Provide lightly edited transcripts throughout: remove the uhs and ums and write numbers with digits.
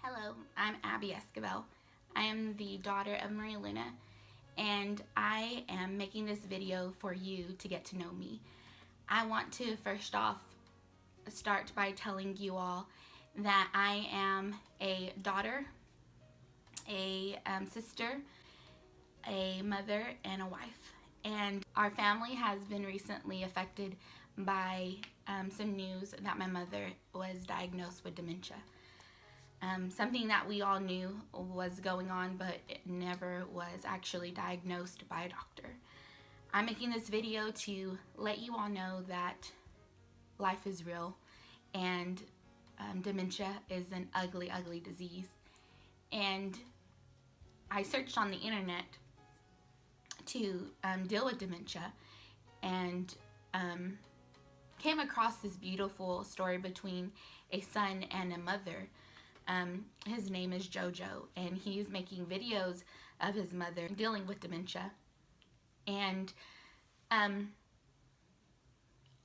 Hello, I'm Abby Esquivel. I am the daughter of Maria Luna, and I am making this video for you to get to know me. I want to first off start by telling you all that I am a daughter, a sister, a mother, and a wife. And our family has been recently affected by some news that my mother was diagnosed with dementia. Something that we all knew was going on, but it never was actually diagnosed by a doctor. I'm making this video to let you all know that life is real, and dementia is an ugly, ugly disease. And I searched on the internet to deal with dementia, and came across this beautiful story between a son and a mother. His name is Jojo, and he's making videos of his mother dealing with dementia. And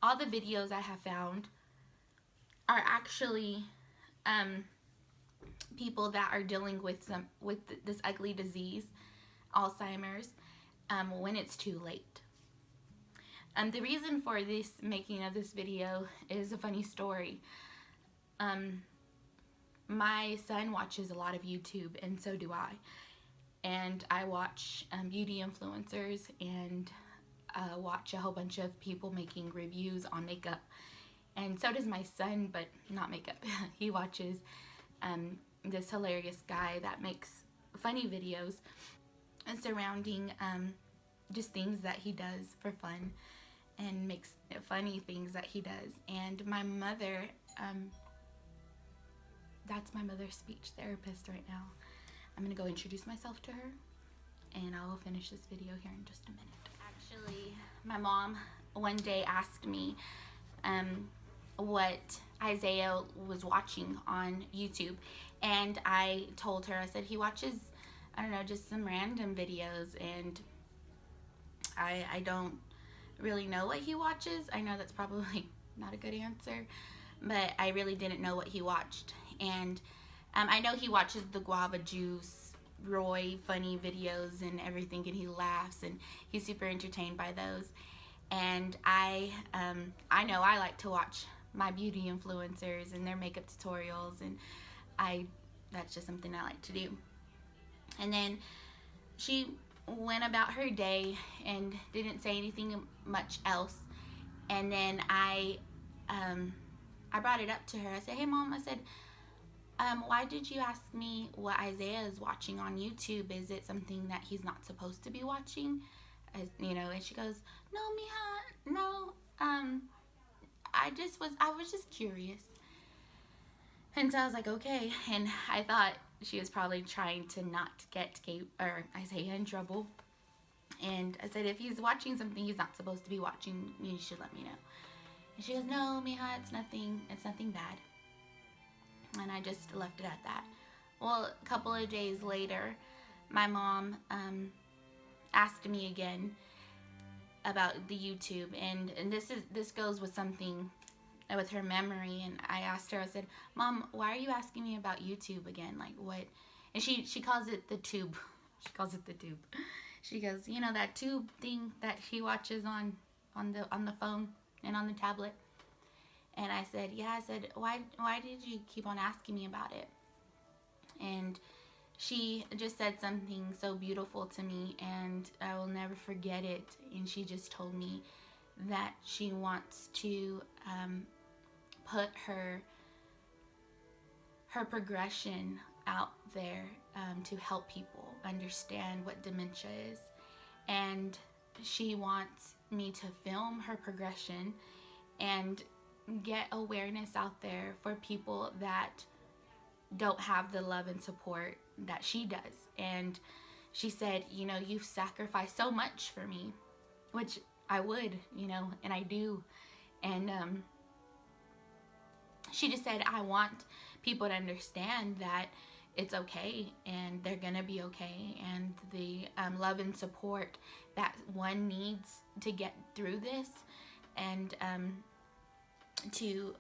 all the videos I have found are actually people that are dealing with this ugly disease, Alzheimer's, when it's too late. The reason for this making of this video is a funny story. My son watches a lot of YouTube, and so do I. And I watch beauty influencers, and watch a whole bunch of people making reviews on makeup. And so does my son, but not makeup. He watches this hilarious guy that makes funny videos surrounding just things that he does for fun, and makes funny things that he does. And my mother, that's my mother's speech therapist right now. I'm gonna go introduce myself to her, and I will finish this video here in just a minute. Actually, my mom one day asked me what Isaiah was watching on YouTube, and I told her, I said, he watches, I don't know, just some random videos, and I don't really know what he watches. I know that's probably not a good answer, but I really didn't know what he watched. And I know he watches the guava juice, Roy funny videos and everything, and he laughs, and he's super entertained by those. And I know I like to watch my beauty influencers and their makeup tutorials, and that's just something I like to do. And then she went about her day and didn't say anything much else. And then I brought it up to her. I said, hey Mom, I said, why did you ask me what Isaiah is watching on YouTube? Is it something that he's not supposed to be watching? You know, and she goes, no, mija, no, I was just curious. And so I was like, okay. And I thought she was probably trying to not get Isaiah in trouble. And I said, if he's watching something he's not supposed to be watching, you should let me know. And she goes, no, mija, it's nothing bad. And I just left it at that. Well, a couple of days later, my mom asked me again about the YouTube, and this goes with something with her memory. And I asked her, I said, Mom, why are you asking me about YouTube again? Like what? And she calls it the tube. She calls it the tube. She goes, you know, that tube thing that he watches on the phone and on the tablet. And I said, yeah. I said, why did you keep on asking me about it? And she just said something so beautiful to me, and I will never forget it. And she just told me that she wants to put her progression out there to help people understand what dementia is. And she wants me to film her progression and get awareness out there for people that don't have the love and support that she does. And she said, you know, you've sacrificed so much for me, which I would, you know, and I do. And she just said, I want people to understand that it's okay, and they're gonna be okay, and the love and support that one needs to get through this, and to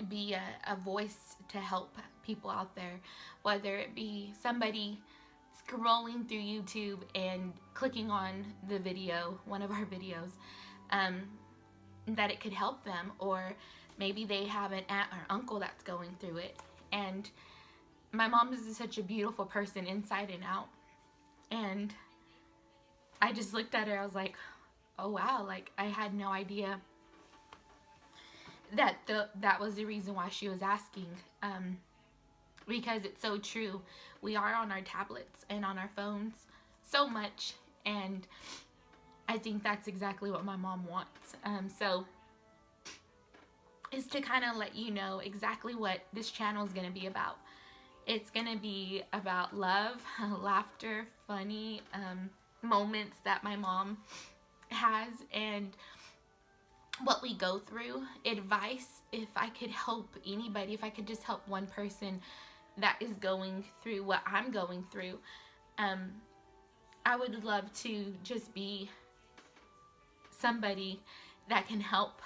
be a voice to help people out there, whether it be somebody scrolling through YouTube and clicking on the video, one of our videos, that it could help them, or maybe they have an aunt or uncle that's going through it. And my mom is such a beautiful person inside and out, and I just looked at her, I was like, oh wow, like I had no idea that that was the reason why she was asking, because it's so true. We are on our tablets and on our phones so much, and I think that's exactly what my mom wants. So is to kind of let you know exactly what this channel is going to be about. It's going to be about love, laughter, funny moments that my mom has, and what we go through, advice. If I could help anybody, if I could just help one person that is going through what I'm going through, I would love to just be somebody that can help.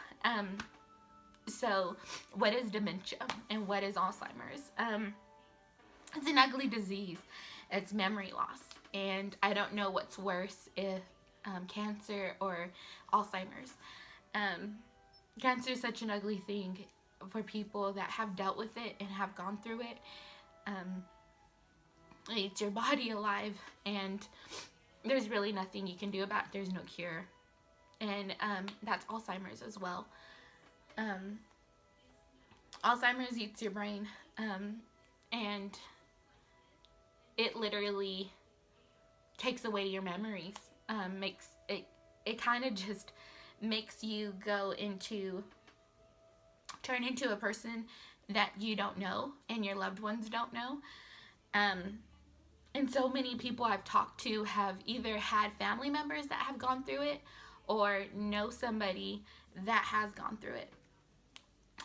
So what is dementia and what is Alzheimer's? It's an ugly disease. It's memory loss, and I don't know what's worse, if cancer or Alzheimer's. Cancer is such an ugly thing for people that have dealt with it and have gone through it. It eats your body alive, and there's really nothing you can do about it. There's no cure. And that's Alzheimer's as well. Alzheimer's eats your brain, and it literally takes away your memories. Makes it kind of just makes you turn into a person that you don't know and your loved ones don't know. And so many people I've talked to have either had family members that have gone through it or know somebody that has gone through it.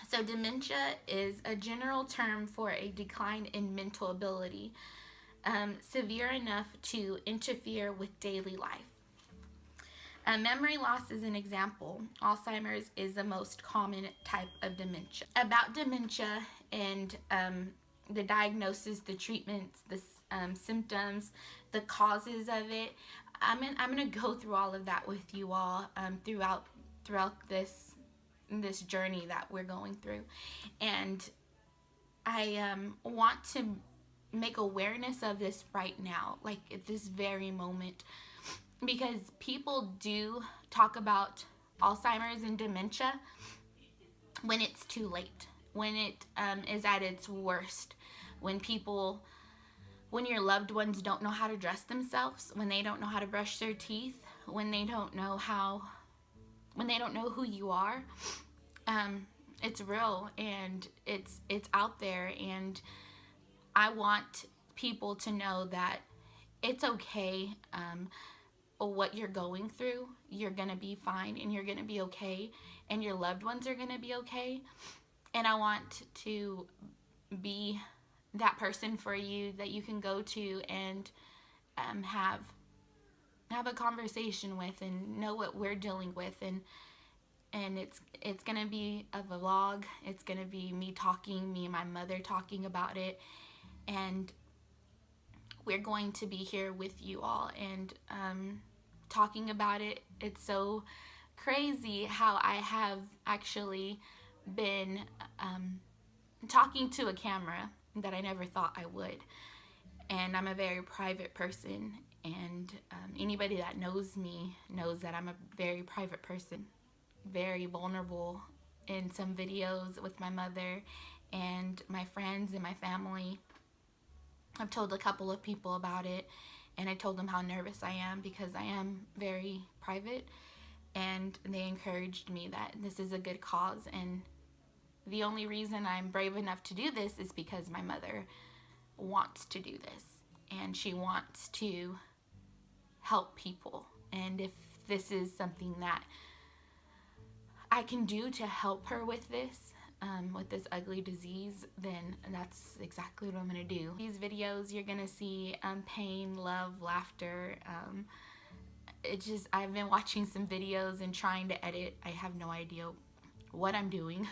So dementia is a general term for a decline in mental ability, severe enough to interfere with daily life. Memory loss is an example. Alzheimer's is the most common type of dementia. About dementia and the diagnosis, the treatments, the symptoms, the causes of it, I'm gonna go through all of that with you all throughout this journey that we're going through. And I want to make awareness of this right now, like at this very moment, because people do talk about Alzheimer's and dementia when it's too late, when it is at its worst, when your loved ones don't know how to dress themselves, when they don't know how to brush their teeth, when they don't know who you are. It's real, and it's out there, and I want people to know that it's okay. What you're going through, you're gonna be fine, and you're gonna be okay, and your loved ones are gonna be okay. And I want to be that person for you that you can go to and have a conversation with, and know what we're dealing with. And it's gonna be a vlog. It's gonna be me and my mother talking about it, and we're going to be here with you all and talking about it. It's so crazy how I have actually been talking to a camera that I never thought I would. And I'm a very private person, and anybody that knows me knows that I'm a very private person, very vulnerable in some videos with my mother and my friends and my family. I've told a couple of people about it, and I told them how nervous I am because I am very private, and they encouraged me that this is a good cause, and the only reason I'm brave enough to do this is because my mother wants to do this, and she wants to help people. And if this is something that I can do to help her with this ugly disease, then that's exactly what I'm gonna do. These videos, you're gonna see pain, love, laughter. I've been watching some videos and trying to edit. I have no idea what I'm doing.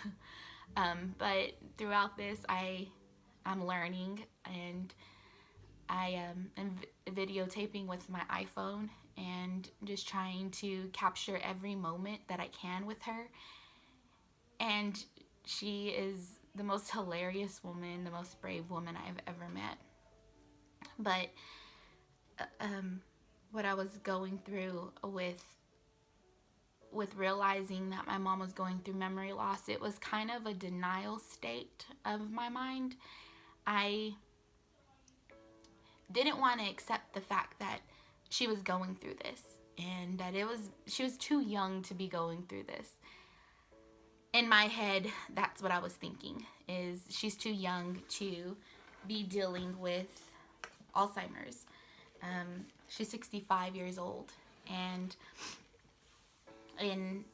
But throughout this, I I'm learning, and I am videotaping with my iPhone and just trying to capture every moment that I can with her. And she is the most hilarious woman, the most brave woman I've ever met. But what I was going through with realizing that my mom was going through memory loss, it was kind of a denial state of my mind. I didn't want to accept the fact that she was going through this, and that she was too young to be going through this. In my head, that's what I was thinking, is she's too young to be dealing with Alzheimer's. She's 65 years old, and in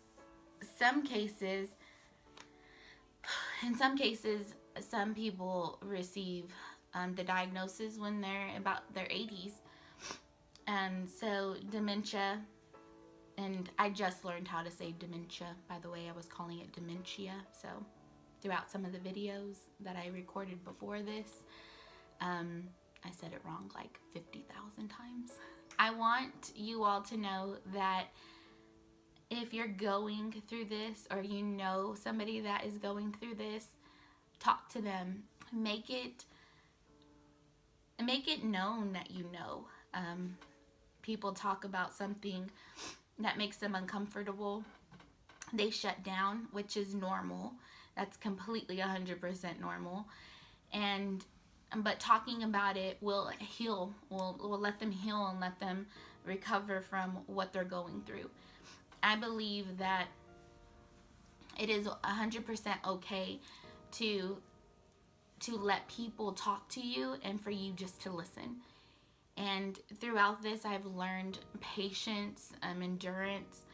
some cases, some people receive the diagnosis when they're about their 80s. So dementia, and I just learned how to say dementia, by the way. I was calling it dementia. So throughout some of the videos that I recorded before this, I said it wrong like 50,000 times. I want you all to know that if you're going through this, or you know somebody that is going through this, talk to them. Make it known that you know. People talk about something that makes them uncomfortable, they shut down, which is normal. That's completely 100% normal. But talking about it will heal, will let them heal and let them recover from what they're going through. I believe that it is 100% okay to let people talk to you and for you just to listen. And throughout this, I've learned patience, endurance.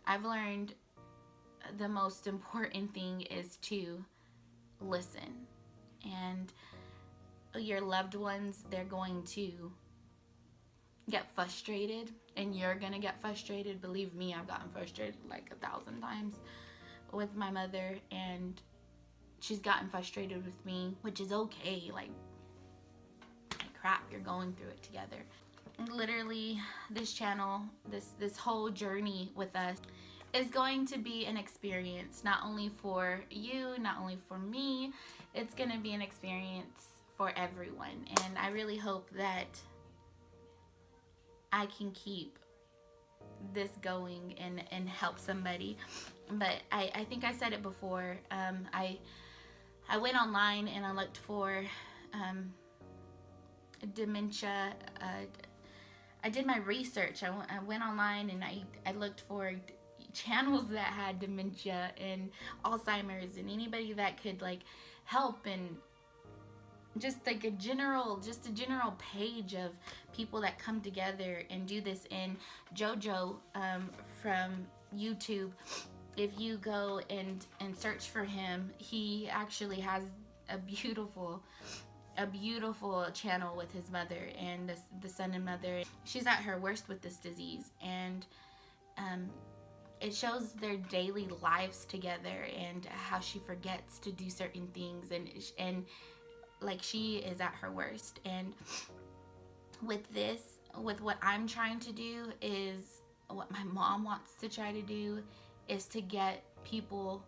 I've learned the most important thing is to listen. And your loved ones, they're going to get frustrated, and you're gonna get frustrated. Believe me, I've gotten frustrated like 1,000 times with my mother, and she's gotten frustrated with me, which is okay. Like crap, you're going through it together. Literally, this channel, this whole journey with us is going to be an experience, not only for you, not only for me. It's gonna be an experience for everyone, and I really hope that I can keep this going and help somebody. But I think I said it before. I went online and I looked for dementia. I did my research. I went online and I looked for channels that had dementia and Alzheimer's, and anybody that could like help, and just like a general page of people that come together and do this. And Jojo from YouTube, if you go and search for him, he actually has a beautiful channel with his mother and the son and mother. She's at her worst with this disease, and it shows their daily lives together and how she forgets to do certain things, and like she is at her worst. And with what I'm trying to do, is what my mom wants to try to do, is to get people,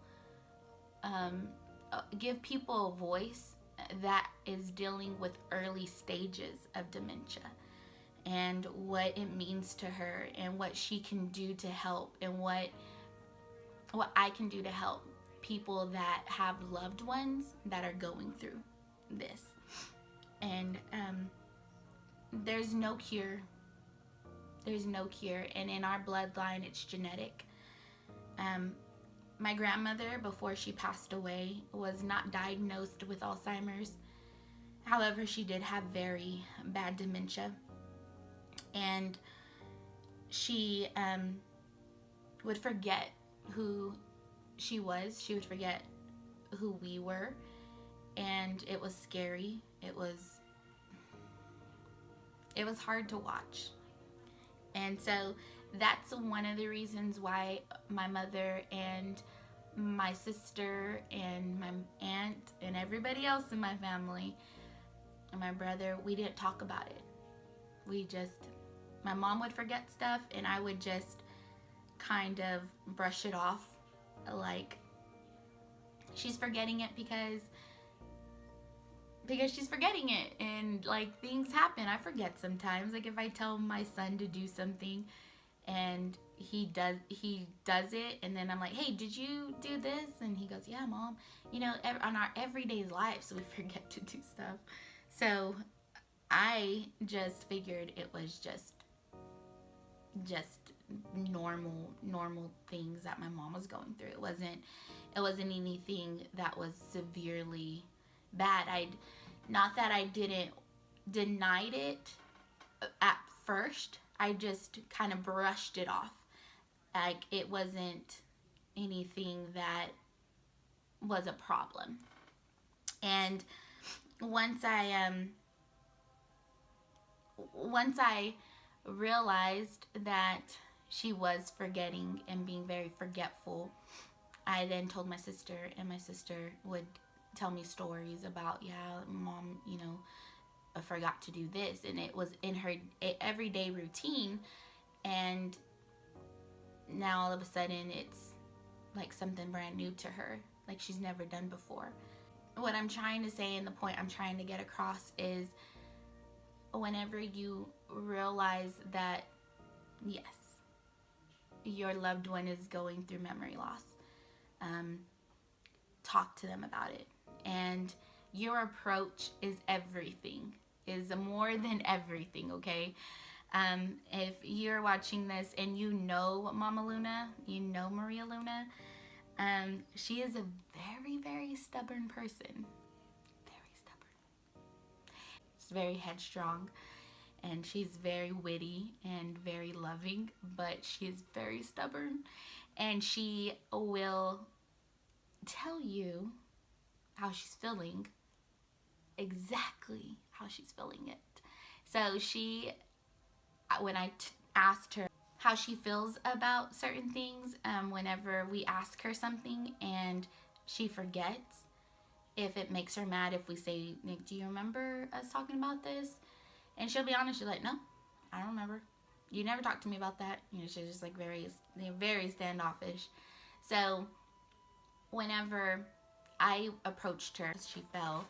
give people a voice that is dealing with early stages of dementia, and what it means to her, and what she can do to help, and what I can do to help people that have loved ones that are going through this. And there's no cure, and in our bloodline it's genetic. My grandmother, before she passed away, was not diagnosed with Alzheimer's. However, she did have very bad dementia, and she would forget who she was. She would forget who we were, and it was scary. It was hard to watch. And so that's one of the reasons why my mother and my sister and my aunt and everybody else in my family and my brother, we didn't talk about it. We just, my mom would forget stuff and I would just kind of brush it off, like she's forgetting it because she's forgetting it, and like things happen. I forget sometimes. Like if I tell my son to do something and he does it, and then I'm like, hey, did you do this? And he goes, yeah, mom. You know, on our everyday lives we forget to do stuff. So I just figured it was just normal things that my mom was going through. It wasn't anything that was severely bad. Not that I didn't denied it at first. I just kind of brushed it off. Like it wasn't anything that was a problem. And once I realized that she was forgetting and being very forgetful, I then told my sister, and my sister would tell me stories about, yeah, mom, you know, I forgot to do this, and it was in her everyday routine, and now all of a sudden it's like something brand new to her, like she's never done before. What I'm trying to say, and the point I'm trying to get across, is whenever you realize that, yes, your loved one is going through memory loss, talk to them about it. And your approach is everything, is more than everything, okay? If you're watching this and you know Mama Luna, you know Maria Luna, she is a very, very stubborn person. Very stubborn. She's very headstrong, and she's very witty and very loving, but she is very stubborn, and she will tell you how she's feeling, exactly how she's feeling it. So when I asked her how she feels about certain things, whenever we ask her something and she forgets, if it makes her mad if we say, Nick, do you remember us talking about this? And she'll be honest, she's like, no, I don't remember. You never talked to me about that. You know, she's just like very standoffish. So whenever I approached her, she fell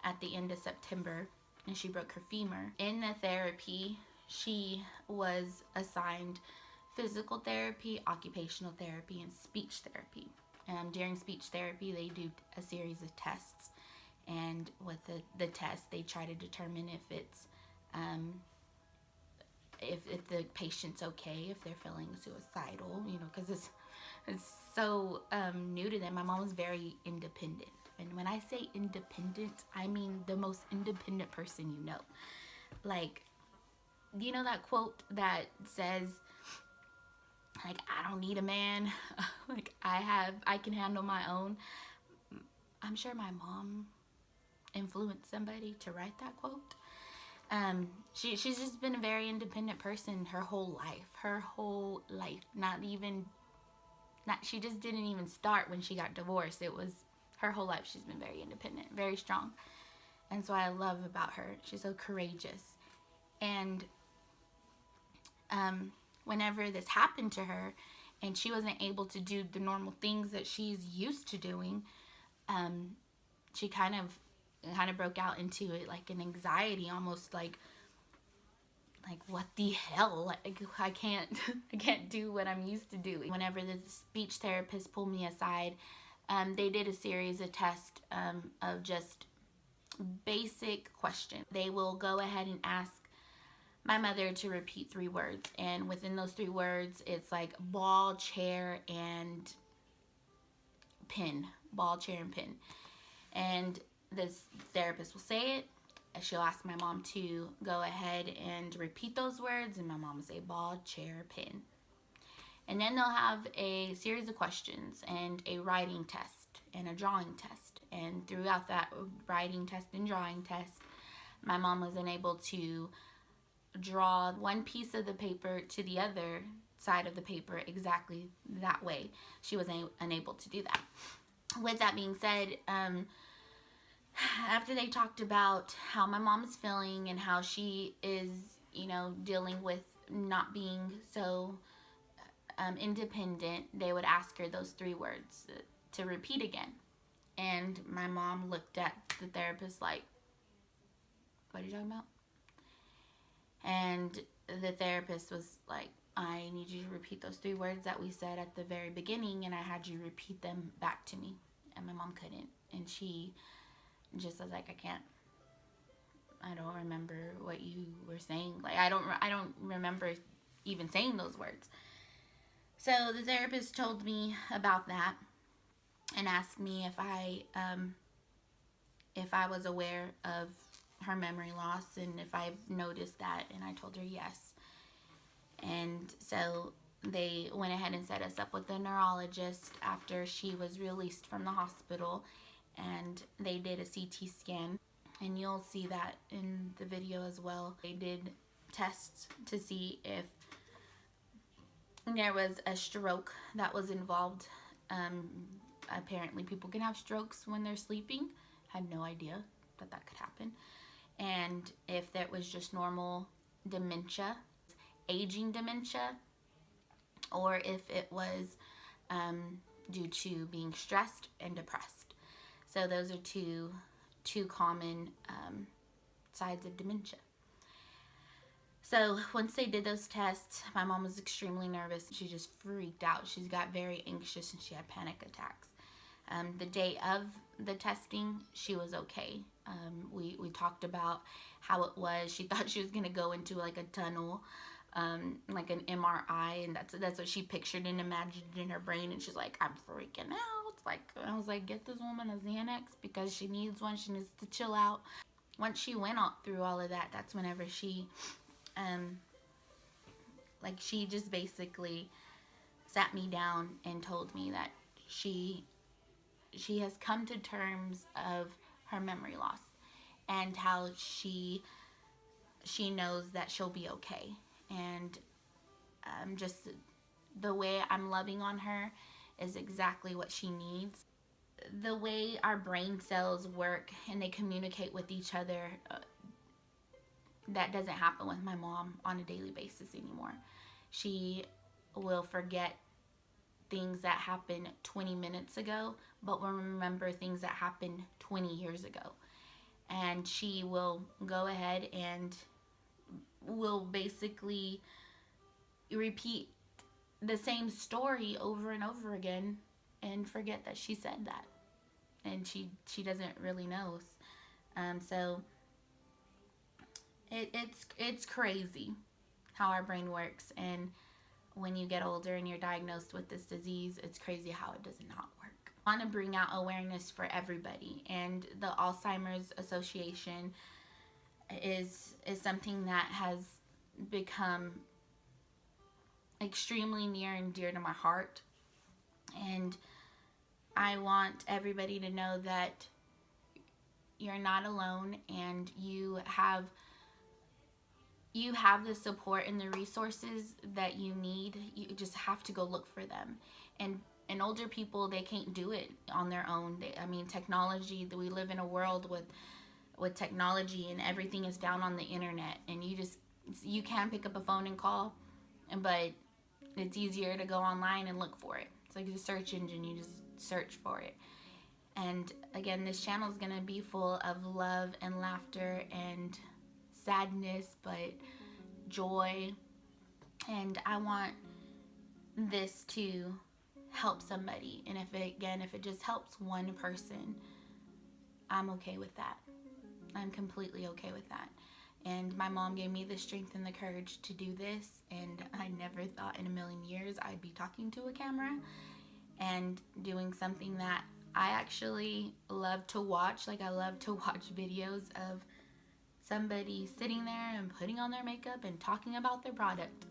at the end of September and she broke her femur. In the therapy, she was assigned physical therapy, occupational therapy, and speech therapy. During speech therapy, they do a series of tests, and with the test, they try to determine if it's if the patient's okay, if they're feeling suicidal, you know, because it's so new to them. My mom was very independent, and when I say independent, I mean the most independent person you know. Like, you know that quote that says, like, I don't need a man, like I can handle my own. I'm sure my mom influenced somebody to write that quote. She's just been a very independent person her whole life. She just didn't even start when she got divorced. It was her whole life. She's been very independent, very strong. And so I love about her. She's so courageous. And whenever this happened to her and she wasn't able to do the normal things that she's used to doing, she kind of broke out into it, like an anxiety, almost like what the hell, like I can't do what I'm used to doing. Whenever the speech therapist pulled me aside, they did a series of tests of just basic questions. They will go ahead and ask my mother to repeat 3 words, and within those 3 words, it's like ball, chair, and pin. Ball, chair, and pin. And this therapist will say it. She'll ask my mom to go ahead and repeat those words, and my mom will say ball, chair, pin. And then they'll have a series of questions and a writing test and a drawing test. And throughout that writing test and drawing test, my mom was unable to draw one piece of the paper to the other side of the paper exactly that way. She was unable to do that. With that being said, after they talked about how my mom is feeling and how she is, dealing with not being so independent, they would ask her those 3 words to repeat again. And my mom looked at the therapist like, what are you talking about? And the therapist was like, I need you to repeat those 3 words that we said at the very beginning, and I had you repeat them back to me. And my mom couldn't. And she just was like, I don't remember what you were saying. Like, I don't remember even saying those words. So the therapist told me about that and asked me if I was aware of her memory loss and if I've noticed that, and I told her yes. And so they went ahead and set us up with a neurologist after she was released from the hospital, and they did a CT scan, and you'll see that in the video as well. They did tests to see if there was a stroke that was involved. Apparently people can have strokes when they're sleeping. Had no idea that could happen. And if that was just normal dementia, aging dementia, or if it was due to being stressed and depressed. So those are two common sides of dementia. So once they did those tests, my mom was extremely nervous. She just freaked out. She got very anxious and she had panic attacks. The day of the testing, she was okay. We talked about how it was. She thought she was going to go into like a tunnel, like an MRI, and that's what she pictured and imagined in her brain. And she's like, I'm freaking out. I was like, get this woman a Xanax because she needs one. She needs to chill out. Once she went through all of that, that's whenever she she just basically sat me down and told me that she has come to terms of her memory loss and how she knows that she'll be okay. And just the way I'm loving on her is exactly what she needs. The way our brain cells work and they communicate with each other, that doesn't happen with my mom on a daily basis anymore. She will forget things that happened 20 minutes ago, but will remember things that happened 20 years ago. And she will go ahead and will basically repeat the same story over and over again and forget that she said that. And she doesn't really know. So it's crazy how our brain works, and when you get older and you're diagnosed with this disease, it's crazy how it does not work. I want to bring out awareness for everybody, and the Alzheimer's Association is something that has become extremely near and dear to my heart, and I want everybody to know that you're not alone, and you have the support and the resources that you need. You just have to go look for them. And older people, they can't do it on their own. Technology, we live in a world with technology, and everything is found on the internet, and you can pick up a phone and call, but it's easier to go online and look for it. It's like a search engine, you just search for it. And again, this channel is going to be full of love and laughter and sadness, but joy. And I want this to help somebody. And if it just helps one person, I'm okay with that. I'm completely okay with that. And my mom gave me the strength and the courage to do this, and I never thought in a million years I'd be talking to a camera and doing something that I actually love to watch. Like, I love to watch videos of somebody sitting there and putting on their makeup and talking about their product.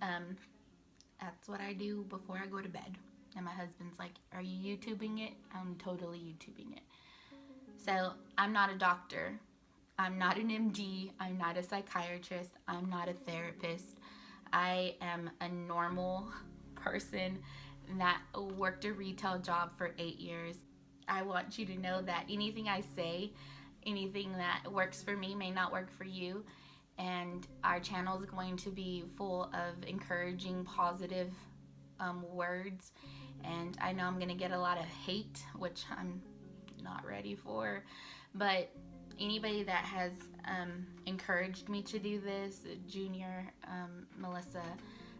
That's what I do before I go to bed. And my husband's like, are you YouTubing it? I'm totally YouTubing it. So I'm not a doctor. I'm not an MD. I'm not a psychiatrist. I'm not a therapist. I am a normal person that worked a retail job for 8 years. I want you to know that anything I say, anything that works for me may not work for you. And our channel is going to be full of encouraging, positive words. And I know I'm going to get a lot of hate, which I'm not ready for. But anybody that has encouraged me to do this, Junior, Melissa,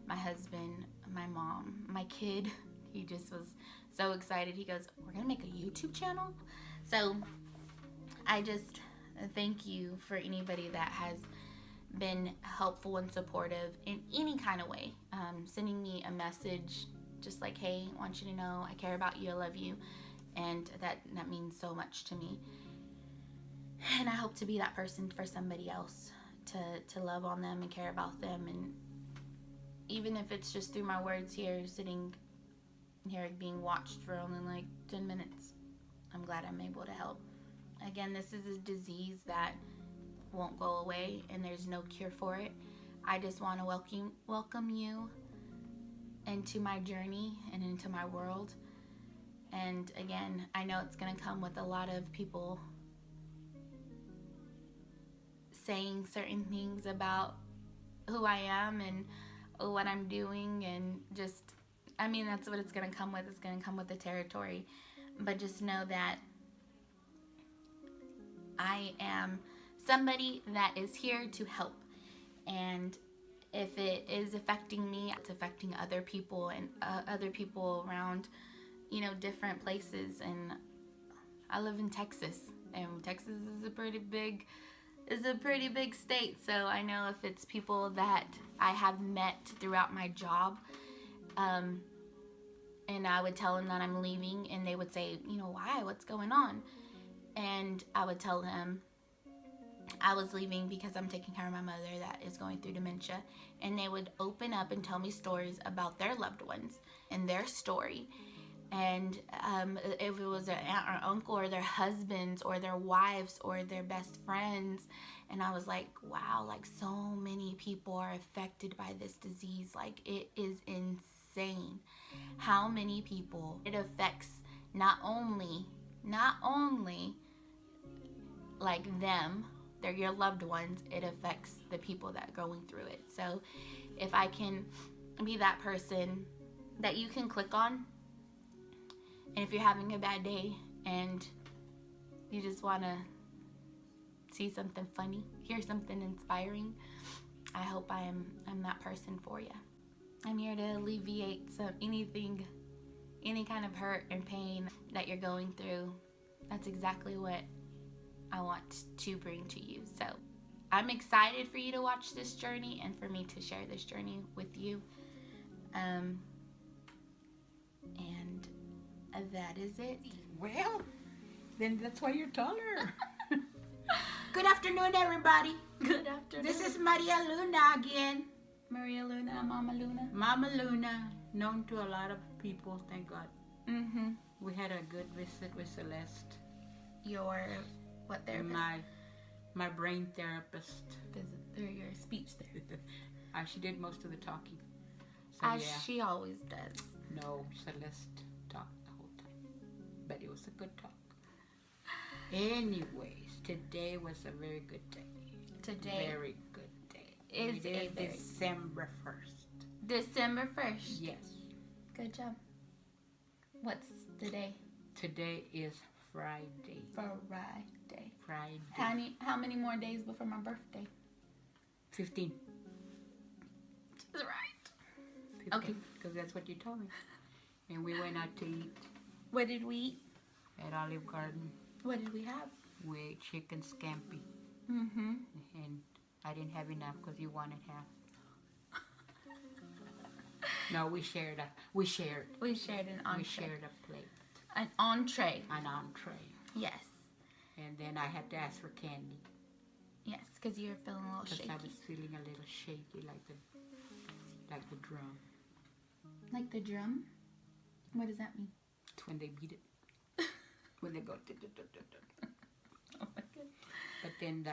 my husband, my mom, my kid, he just was so excited. He goes, "We're going to make a YouTube channel?" So I just thank you for anybody that has been helpful and supportive in any kind of way, sending me a message just like, "Hey, I want you to know I care about you, I love you," and that means so much to me. And I hope to be that person for somebody else, to love on them and care about them. And even if it's just through my words here, sitting here being watched for only like 10 minutes, I'm glad I'm able to help. Again, this is a disease that won't go away and there's no cure for it. I just want to welcome you into my journey and into my world. And again, I know it's going to come with a lot of people saying certain things about who I am and what I'm doing, and just, I mean, that's what it's going to come with. It's going to come with the territory. But just know that I am somebody that is here to help. And if it is affecting me, it's affecting other people and other people around, you know, different places. And I live in Texas, and Texas is a pretty big state. So I know if it's people that I have met throughout my job, and I would tell them that I'm leaving, and they would say, you know, "Why? What's going on?" And I would tell them I was leaving because I'm taking care of my mother that is going through dementia. And they would open up and tell me stories about their loved ones and their story. And if it was their aunt or uncle or their husbands or their wives or their best friends. And I was like, wow, like so many people are affected by this disease. Like, it is insane how many people it affects. Not only like them, they're your loved ones, it affects the people that are going through it. So if I can be that person that you can click on, and if you're having a bad day and you just want to see something funny, hear something inspiring, I hope I'm that person for you. I'm here to alleviate any kind of hurt and pain that you're going through. That's exactly what I want to bring to you. So I'm excited for you to watch this journey and for me to share this journey with you. And that is it. Well, then that's why you're taller. Good afternoon, everybody. Good afternoon. This is Maria Luna again. Maria Luna, Mama Luna. Mama Luna, known to a lot of people, thank God. Mm-hmm. We had a good visit with Celeste. Your what therapist? My brain therapist. Your speech therapist. She did most of the talking. So, As yeah. she always does. No, Celeste talked the whole time. But it was a good talk. Anyways, today was a very good day. Very good day. Is it is December 1st. December 1st. Yes. Good job. What's today? Today is Friday. Friday. How many more days before my birthday? 15. That's right. 15, Okay. Because that's what you told me. And we went out to eat. What did we eat? At Olive Garden. What did we have? We ate chicken scampi. Mm-hmm. And I didn't have enough because you wanted half. No, we shared. We shared an entree. We shared a plate. An entree. An entree. Yes. And then I had to ask for candy. Yes, because you're feeling a little shaky. Because I was feeling a little shaky, like the drum. Like the drum? What does that mean? It's when they beat it. When they go. Oh my God. But then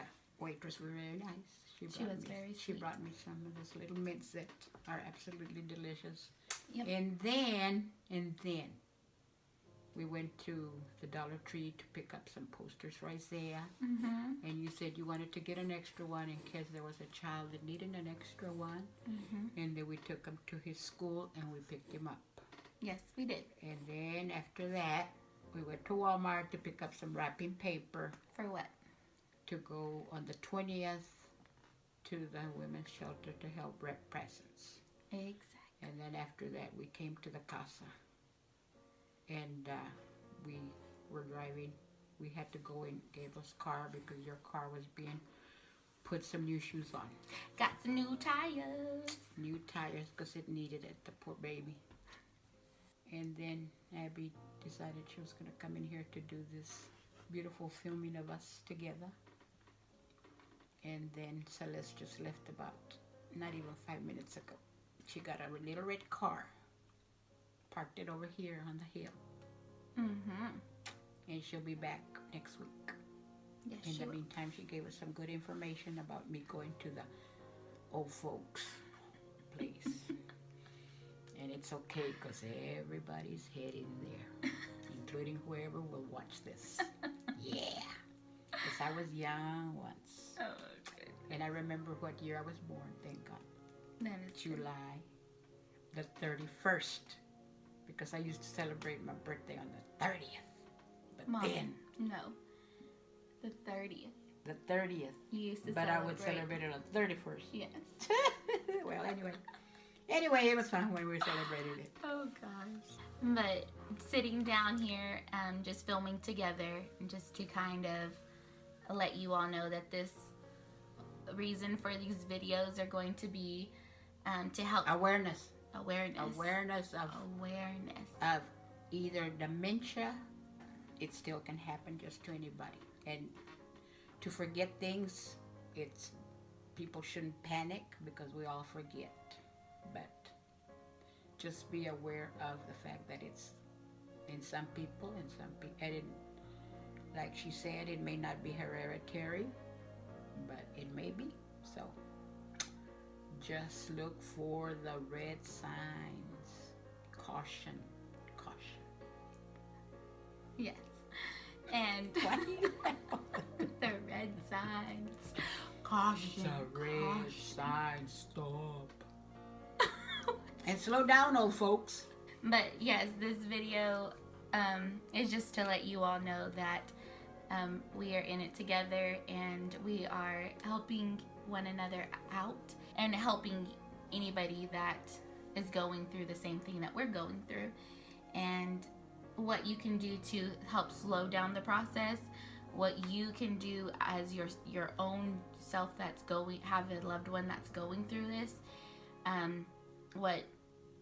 waitress was very nice. She was very She sweet. brought me some of those little mints that are absolutely delicious. Yep. And then we went to the Dollar Tree to pick up some posters for Isaiah. Mhm. And you said you wanted to get an extra one in case there was a child that needed an extra one. Mhm. And then we took him to his school and we picked him up. Yes, we did. And then after that, we went to Walmart to pick up some wrapping paper For what? to go on the 20th to the women's shelter to help wrap presents. Exactly. And then after that, we came to the casa. And we were driving. We had to go in Gable's car because your car was being put some new shoes on. Got some new tires. New tires because it needed it, the poor baby. And then Abby decided she was going to come in here to do this beautiful filming of us together. And then Celeste just left about not even 5 minutes ago. She got a little red car, parked it over here on the hill, Mhm. and she'll be back next week. Yes, In she the will. meantime, she gave us some good information about me going to the old folks place. And it's okay because everybody's heading there, including whoever will watch this. Yeah. Because I was young once. Oh, good. And I remember what year I was born, thank God. That is true. July the 31st. Because I used to celebrate my birthday on the 30th. But Mom, then, no. The 30th. the 30th. You used to But celebrate. I would celebrate it on the 31st. Yes. Well, anyway. Anyway, it was fun when we celebrated it. Oh, gosh. But sitting down here, just filming together, just to kind of let you all know that this reason for these videos are going to be to help Awareness. awareness. Awareness Awareness. of either dementia. It still can happen just to anybody. And to forget things, it's people shouldn't panic because we all forget. But just be aware of the fact that it's in some people, and like she said, it may not be hereditary, but it may be. So just look for the red signs. Caution. Caution. Yes. And What do you the red signs. Caution. It's a red caution. sign. Stop. And slow down, old folks. But yes, this video is just to let you all know that we are in it together and we are helping one another out and helping anybody that is going through the same thing that we're going through. And what you can do to help slow down the process, what you can do as your own self that's have a loved one that's going through this.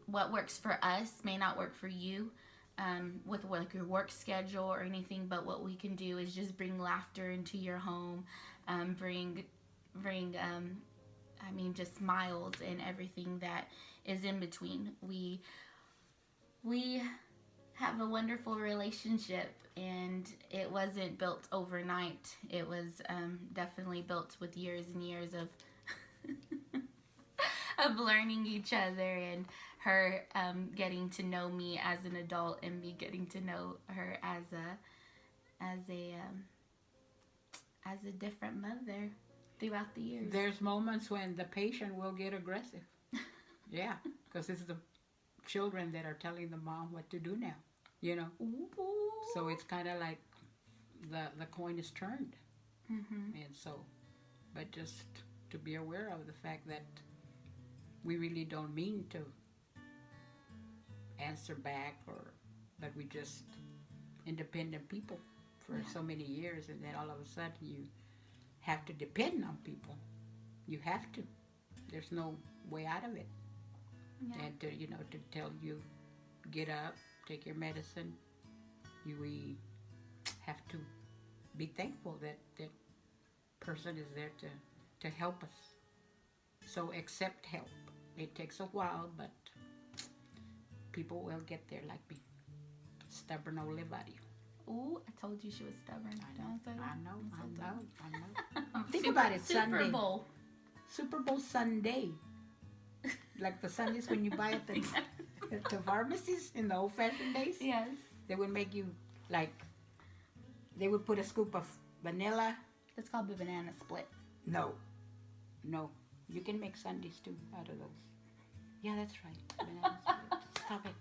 What works for us may not work for you with like your work schedule or anything, but what we can do is just bring laughter into your home, bring just smiles and everything that is in between. We have a wonderful relationship, and it wasn't built overnight. It was definitely built with years and years of of learning each other, and her getting to know me as an adult and me getting to know her as a different mother throughout the years. There's moments when the patient will get aggressive. Yeah, because it's the children that are telling the mom what to do now, you know. Ooh. So it's kind of like the coin is turned. Mm-hmm. And so, but just to be aware of the fact that we really don't mean to answer back, or that we just independent people for so many years, and then all of a sudden you have to depend on people. You have to. There's no way out of it. Yeah. And to tell you, get up, take your medicine. We have to be thankful that that person is there to help us. So accept help. It takes a while, but people will get there like me. Stubborn old Levadio. Ooh, I told you she was stubborn. Don't say that. I know. I'm so People about it, Super Sunday. Bowl. Super Bowl Sunday. Like the Sundays when you buy at the pharmacies in the old-fashioned days. Yes. They would make you, like, they would put a scoop of vanilla. It's called the banana split. No. You can make sundaes too out of those. Yeah, that's right. Banana split. Stop it.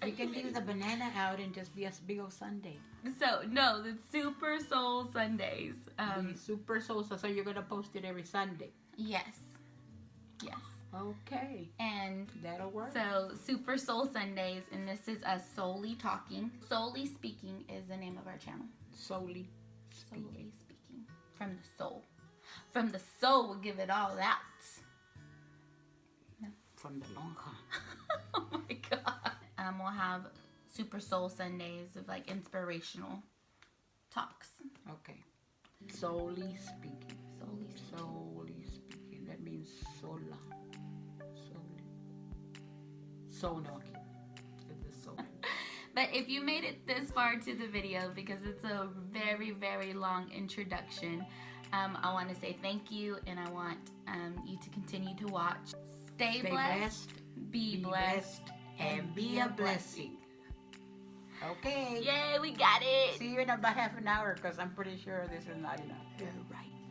You can leave the banana out and just be a big old sundae. So, no, the Super Soul Sundays. The Super Salsa, so you're going to post it every Sunday. Yes. Yes. Okay. And that'll work. so, Super Soul Sundays, and this is us Souly Talking. Souly Speaking is the name of our channel. Souly Souly Speaking. Speaking. From the soul. From the soul, we'll give it all out. From the long haul. Oh my God. We'll have Super Soul Sundays of like inspirational talks. Okay. Souly Speaking. Souly Speaking. Souly Speaking. That means sola. Souly. Sonoki. It's the soul. But if you made it this far to the video, because it's a very, very long introduction, I want to say thank you, and I want you to continue to watch. Stay blessed, be blessed, and be a blessing. Okay. Yay, we got it. See you in about half an hour because I'm pretty sure this is not enough. You're right.